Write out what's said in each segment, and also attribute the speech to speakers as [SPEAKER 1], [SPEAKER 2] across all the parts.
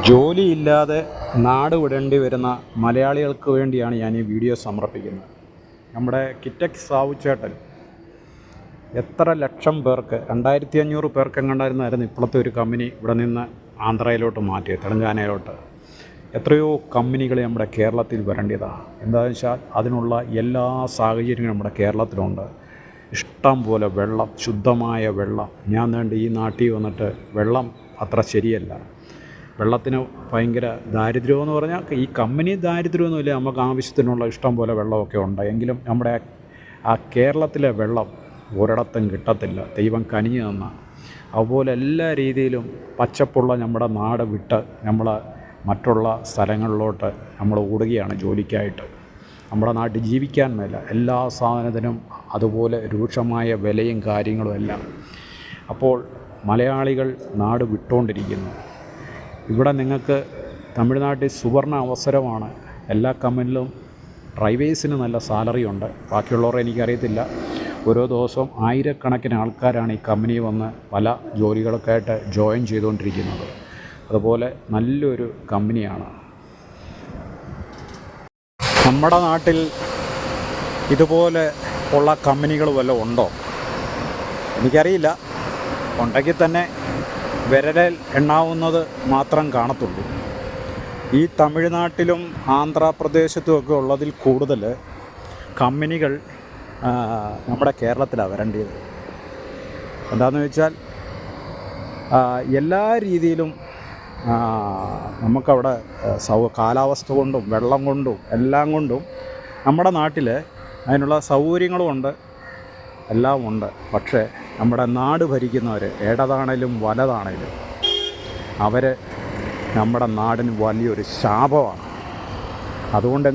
[SPEAKER 1] ജോലിയില്ലാതെ നാട് വിടേണ്ടി വരുന്ന മലയാളികൾക്ക് വേണ്ടിയാണ് ഞാൻ ഈ വീഡിയോ സമർപ്പിക്കുന്നത്. നമ്മുടെ കിറ്റക്സ് സാവുച്ചേട്ടൻ എത്ര ലക്ഷം പേർക്ക് 2500 പേർക്ക് എങ്ങാണ്ടായിരുന്നായിരുന്നു ഇപ്പോഴത്തെ ഒരു കമ്പനി ഇവിടെ നിന്ന് ആന്ധ്രയിലോട്ട് മാറ്റിയത്, തെലങ്കാനയിലോട്ട്. എത്രയോ കമ്പനികൾ നമ്മുടെ കേരളത്തിൽ വരേണ്ടതാണ്. എന്താണെന്ന് വെച്ചാൽ അതിനുള്ള എല്ലാ സാഹചര്യങ്ങളും നമ്മുടെ കേരളത്തിലുണ്ട്. ഇഷ്ടം പോലെ വെള്ളം, ശുദ്ധമായ വെള്ളം. ഞാൻ വേണ്ട ഈ നാട്ടിൽ വന്നിട്ട് വെള്ളം അത്ര ശരിയല്ല. വെള്ളത്തിന് ഭയങ്കര ദാരിദ്ര്യമെന്ന് പറഞ്ഞാൽ ഈ കമ്പനി ദാരിദ്ര്യമൊന്നുമില്ല, നമുക്ക് ആവശ്യത്തിനുള്ള ഇഷ്ടം പോലെ വെള്ളമൊക്കെ ഉണ്ട്. എങ്കിലും നമ്മുടെ ആ കേരളത്തിലെ വെള്ളം ഒരിടത്തും കിട്ടത്തില്ല, ദൈവം കനിഞ്ഞു തന്ന. അതുപോലെ എല്ലാ രീതിയിലും പച്ചപ്പുള്ള നമ്മുടെ നാട് വിട്ട് നമ്മൾ മറ്റുള്ള സ്ഥലങ്ങളിലോട്ട് നമ്മൾ ഓടുകയാണ് ജോലിക്കായിട്ട്. നമ്മുടെ നാട്ടിൽ ജീവിക്കാൻ മേല, എല്ലാ സാധനത്തിനും അതുപോലെ രൂക്ഷമായ വിലയും കാര്യങ്ങളും എല്ലാം. അപ്പോൾ മലയാളികൾ നാട് വിട്ടുകൊണ്ടിരിക്കുന്നു. ഇവിടെ നിങ്ങൾക്ക് തമിഴ്നാട്ടിൽ സുവർണ അവസരമാണ്. എല്ലാ കമ്പനിയിലും ഡ്രൈവേഴ്സിന് നല്ല സാലറി ഉണ്ട്. ബാക്കിയുള്ളവരെ എനിക്കറിയത്തില്ല. ഓരോ ദിവസവും ആയിരക്കണക്കിന് ആൾക്കാരാണ് ഈ കമ്പനിയിൽ വന്ന് പല ജോലികൾക്കായിട്ട് ജോയിൻ ചെയ്തുകൊണ്ടിരിക്കുന്നത്. അതുപോലെ നല്ലൊരു കമ്പനിയാണ്. നമ്മുടെ നാട്ടിൽ ഇതുപോലെ ഉള്ള കമ്പനികൾ വല്ലതും ഉണ്ടോ എനിക്കറിയില്ല. ഉണ്ടെങ്കിൽ തന്നെ വിരലിൽ എണ്ണാവുന്നത് മാത്രം കാണത്തുള്ളൂ. ഈ തമിഴ്നാട്ടിലും ആന്ധ്രാപ്രദേശത്തുമൊക്കെ ഉള്ളതിൽ കൂടുതൽ കമ്പനികൾ നമ്മുടെ കേരളത്തിലാണ് വരേണ്ടത്. എന്താണെന്ന് വെച്ചാൽ എല്ലാ രീതിയിലും നമുക്കവിടെ കാലാവസ്ഥ കൊണ്ടും വെള്ളം കൊണ്ടും എല്ലാം കൊണ്ടും നമ്മുടെ നാട്ടിൽ അതിനുള്ള സൗകര്യങ്ങളുമുണ്ട്, എല്ലാം ഉണ്ട്. പക്ഷേ നമ്മുടെ നാട് ഭരിക്കുന്നവർ, ഇടതാണേലും വലതാണേലും, അവർ നമ്മുടെ നാടിന് വലിയൊരു ശാപമാണ്. അതുകൊണ്ട്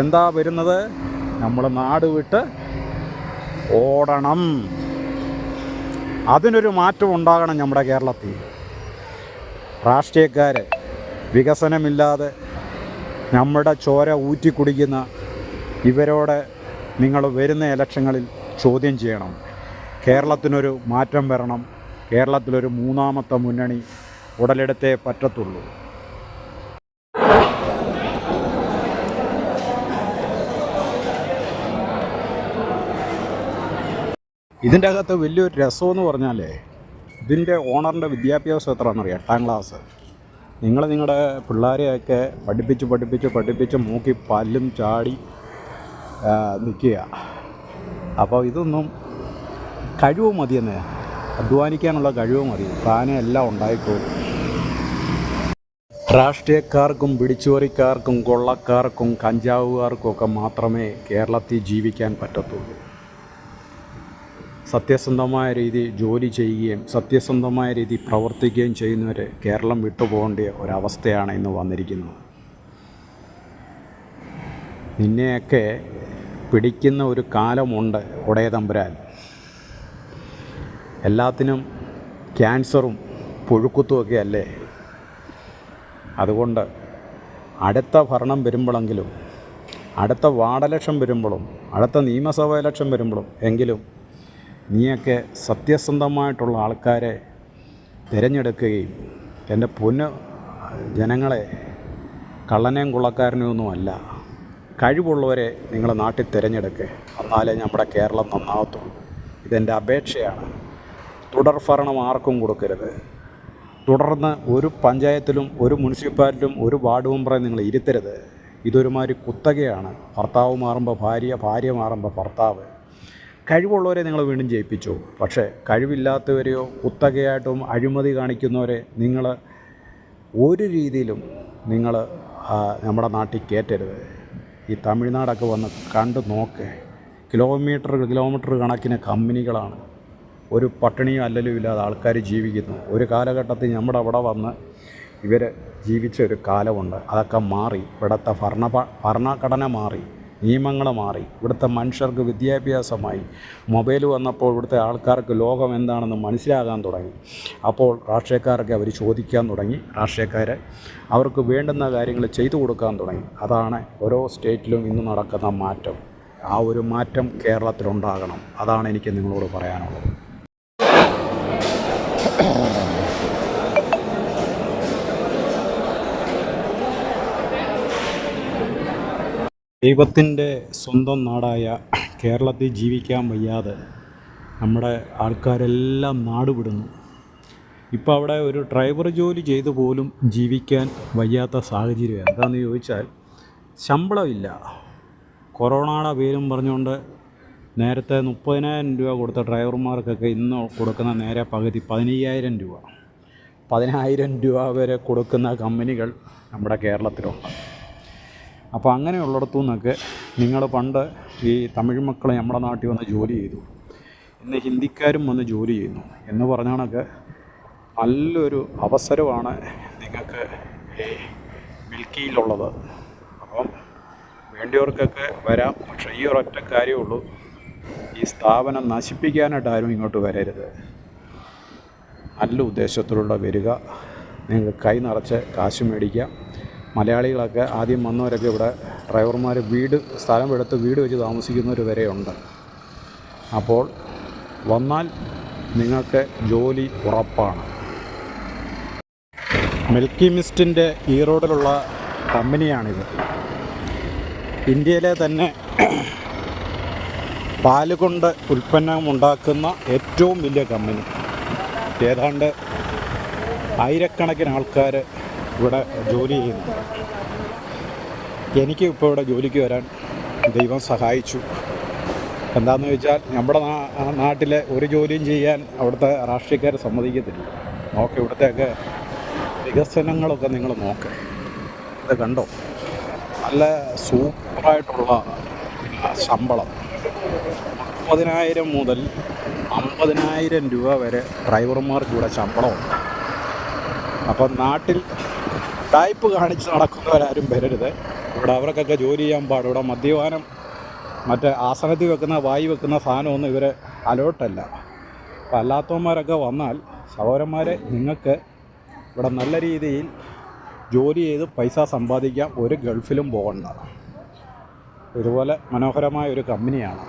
[SPEAKER 1] എന്താ വരുന്നത്? നമ്മൾ നാട് വിട്ട് ഓടണം. അതിനൊരു മാറ്റം ഉണ്ടാകണം നമ്മുടെ കേരളത്തിൽ. രാഷ്ട്രീയക്കാർ വികസനമില്ലാതെ നമ്മുടെ ചോര ഊറ്റിക്കുടിക്കുന്ന ഇവരോട് നിങ്ങൾ വരുന്ന ഇലക്ഷങ്ങളിൽ ചോദ്യം ചെയ്യണം. കേരളത്തിനൊരു മാറ്റം വരണം. കേരളത്തിലൊരു മൂന്നാമത്തെ മുന്നണി ഉടലെടുത്തേ പറ്റത്തുള്ളൂ. ഇതിൻ്റെ അകത്ത് വലിയൊരു രസമെന്ന് പറഞ്ഞാലേ, ഇതിൻ്റെ ഓണറിൻ്റെ വിദ്യാഭ്യാസം എത്രയാണെന്നറിയാം? 8ാം ക്ലാസ്. നിങ്ങളുടെ പിള്ളേരെയൊക്കെ പഠിപ്പിച്ച് മൂക്കി പല്ലും ചാടി നിൽക്കുക. അപ്പോൾ ഇതൊന്നും കഴിവ് മതിയെന്നേ, അധ്വാനിക്കാനുള്ള കഴിവ് മതി, താനെ എല്ലാം ഉണ്ടായിക്കോളും. രാഷ്ട്രീയക്കാർക്കും പിടിച്ചുപറിക്കാർക്കും കൊള്ളക്കാർക്കും കഞ്ചാവുകാർക്കും ഒക്കെ മാത്രമേ കേരളത്തിൽ ജീവിക്കാൻ പറ്റത്തുള്ളൂ. സത്യസന്ധമായ രീതിയിൽ ജോലി ചെയ്യുകയും സത്യസന്ധമായ രീതിയിൽ പ്രവർത്തിക്കുകയും ചെയ്യുന്നവർ കേരളം വിട്ടുപോകേണ്ട ഒരവസ്ഥയാണ് ഇന്ന് വന്നിരിക്കുന്നത്. നിന്നെയൊക്കെ പിടിക്കുന്ന ഒരു കാലമുണ്ട് ഒടേ തമ്പുരാൻ. എല്ലാത്തിനും ക്യാൻസറും പുഴുക്കുത്തുമൊക്കെ അല്ലേ? അതുകൊണ്ട് അടുത്ത ഭരണം വരുമ്പോഴെങ്കിലും, അടുത്ത വാർഡ് വരുമ്പോഴും, അടുത്ത നിയമസഭാ ഇലക്ഷൻ വരുമ്പോഴും എങ്കിലും നീയൊക്കെ സത്യസന്ധമായിട്ടുള്ള ആൾക്കാരെ തിരഞ്ഞെടുക്കുകയും, എൻ്റെ പൊന്ന് ജനങ്ങളെ, കള്ളനെയും കൊള്ളക്കാരനെയൊന്നുമല്ല, കഴിവുള്ളവരെ നിങ്ങൾ നാട്ടിൽ തിരഞ്ഞെടുക്കുക. എന്നാലേ നമ്മുടെ കേരളം നന്നാകത്തുള്ളൂ. ഇതെൻ്റെ അപേക്ഷയാണ്. തുടർഭരണം ആർക്കും കൊടുക്കരുത്. തുടർന്ന് ഒരു പഞ്ചായത്തിലും ഒരു മുനിസിപ്പാലിറ്റിയിലും ഒരു വാർഡ് മെമ്പറെ നിങ്ങൾ ഇരുത്തരുത്. ഇതൊരുമാതിരി കുത്തകയാണ്. ഭർത്താവ് മാറുമ്പോൾ ഭാര്യ, ഭാര്യ മാറുമ്പോൾ ഭർത്താവ്. കഴിവുള്ളവരെ നിങ്ങൾ വീണ്ടും ജയിപ്പിച്ചു. പക്ഷേ കഴിവില്ലാത്തവരെയോ കുത്തകയായിട്ടും അഴിമതി കാണിക്കുന്നവരെ നിങ്ങൾ ഒരു രീതിയിലും നിങ്ങൾ നമ്മുടെ നാട്ടിൽ കയറ്റരുത്. ഈ തമിഴ്നാടൊക്കെ വന്ന് കണ്ട് നോക്ക്. കിലോമീറ്റർ കണക്കിന് കമ്പനികളാണ്. ഒരു പട്ടിണിയും അല്ലലും ഇല്ലാതെ ആൾക്കാർ ജീവിക്കുന്നു. ഒരു കാലഘട്ടത്തിൽ നമ്മുടെ അവിടെ വന്ന് ഇവർ ജീവിച്ച ഒരു കാലമുണ്ട്. അതൊക്കെ മാറി. ഇവിടുത്തെ ഭരണഘടന മാറി, നിയമങ്ങൾ മാറി, ഇവിടുത്തെ മനുഷ്യർക്ക് വിദ്യാഭ്യാസമായി. മൊബൈൽ വന്നപ്പോൾ ഇവിടുത്തെ ആൾക്കാർക്ക് ലോകം എന്താണെന്ന് മനസ്സിലാകാൻ തുടങ്ങി. അപ്പോൾ രാഷ്ട്രീയക്കാരൊക്കെ അവർ ചോദിക്കാൻ തുടങ്ങി. രാഷ്ട്രീയക്കാർ അവർക്ക് വേണ്ടുന്ന കാര്യങ്ങൾ ചെയ്തു കൊടുക്കാൻ തുടങ്ങി. അതാണ് ഓരോ സ്റ്റേറ്റിലും ഇന്ന് നടക്കുന്ന മാറ്റം. ആ ഒരു മാറ്റം കേരളത്തിലുണ്ടാകണം. അതാണ് എനിക്ക് നിങ്ങളോട് പറയാനുള്ളത്. ദൈവത്തിൻ്റെ സ്വന്തം നാടായ കേരളത്തിൽ ജീവിക്കാൻ വയ്യാതെ നമ്മുടെ ആൾക്കാരെല്ലാം നാട് വിടുന്നു. ഇപ്പോൾ അവിടെ ഒരു ഡ്രൈവർ ജോലി ചെയ്തു പോലും ജീവിക്കാൻ വയ്യാത്ത സാഹചര്യം. എന്താണെന്ന് ചോദിച്ചാൽ ശമ്പളമില്ല. കൊറോണയുടെ പേരും പറഞ്ഞുകൊണ്ട് നേരത്തെ 30,000 രൂപ കൊടുത്ത ഡ്രൈവർമാർക്കൊക്കെ ഇന്ന് കൊടുക്കുന്ന നേരെ പകുതി 15,000 രൂപ. 10,000 രൂപ വരെ കൊടുക്കുന്ന കമ്പനികൾ നമ്മുടെ കേരളത്തിലുണ്ട്. അപ്പോൾ അങ്ങനെയുള്ളിടത്തു നിന്നൊക്കെ നിങ്ങൾ പണ്ട് ഈ തമിഴ് മക്കൾ നമ്മുടെ നാട്ടിൽ വന്ന് ജോലി ചെയ്തു, ഇന്ന് ഹിന്ദിക്കാരും വന്ന് ജോലി ചെയ്യുന്നു എന്ന് പറഞ്ഞ കണക്ക് നല്ലൊരു അവസരമാണ് നിങ്ങൾക്ക് ഈ മിൽക്കിയിലുള്ളത്. അപ്പം വേണ്ടിയവർക്കൊക്കെ വരാം. പക്ഷേ ഈ ഒരൊറ്റ കാര്യമുള്ളൂ, ഈ സ്ഥാപനം നശിപ്പിക്കാനായിട്ട് ആരും ഇങ്ങോട്ട് വരരുത്. നല്ല ഉദ്ദേശത്തിലുള്ള വരിക, നിങ്ങൾക്ക് കൈ നിറച്ച് കാശ് മേടിക്കാം. മലയാളികളൊക്കെ ആദ്യം വന്നവരൊക്കെ ഇവിടെ ഡ്രൈവർമാർ സ്ഥലം എടുത്ത് വീട് വെച്ച് താമസിക്കുന്നവർ വരെ ഉണ്ട്. അപ്പോൾ വന്നാൽ നിങ്ങൾക്ക് ജോലി ഉറപ്പാണ്. മിൽക്കി മിസ്റ്റിൻ്റെ ഈ റോഡിലുള്ള കമ്പനിയാണിത്. ഇന്ത്യയിലെ തന്നെ പാല് കൊണ്ട് ഉൽപ്പന്നം ഉണ്ടാക്കുന്ന ഏറ്റവും വലിയ കമ്പനി. ഏതാണ്ട് ആയിരക്കണക്കിന് ആൾക്കാർ ഇവിടെ ജോലി ചെയ്യുന്നു. എനിക്ക് ഇപ്പോൾ ഇവിടെ ജോലിക്ക് വരാൻ ദൈവം സഹായിച്ചു. എന്താണെന്ന് ചോദിച്ചാൽ നമ്മുടെ നാട്ടിലെ ഒരു ജോലിയും ചെയ്യാൻ അവിടുത്തെ രാഷ്ട്രീയക്കാർ സമ്മതിക്കത്തില്ല. ഇവിടുത്തെയൊക്കെ വികസനങ്ങളൊക്കെ നിങ്ങൾ നോക്ക്. ഇത് കണ്ടോ, നല്ല സൂപ്പറായിട്ടുള്ള ശമ്പളം. 30,000 മുതൽ 50,000 രൂപ വരെ ഡ്രൈവർമാർക്ക് ഇവിടെ ശമ്പളമുണ്ട്. അപ്പം നാട്ടിൽ ടൈപ്പ് കാണിച്ച് നടക്കുന്നവരാരും വരരുത്. ഇവിടെ അവർക്കൊക്കെ ജോലി ചെയ്യാൻ പാടും. ഇവിടെ മദ്യപാനം, മറ്റേ ആസനത്തിൽ വെക്കുന്ന വായി വെക്കുന്ന സാധനമൊന്നും ഇവർ അലോട്ടല്ല. അപ്പം അല്ലാത്തവന്മാരൊക്കെ വന്നാൽ സഹോദരന്മാരെ, നിങ്ങൾക്ക് ഇവിടെ നല്ല രീതിയിൽ ജോലി ചെയ്ത് പൈസ സമ്പാദിക്കാം. ഒരു ഗൾഫിലും പോകണ്ട. ഇതുപോലെ മനോഹരമായ ഒരു കമ്പനിയാണ്.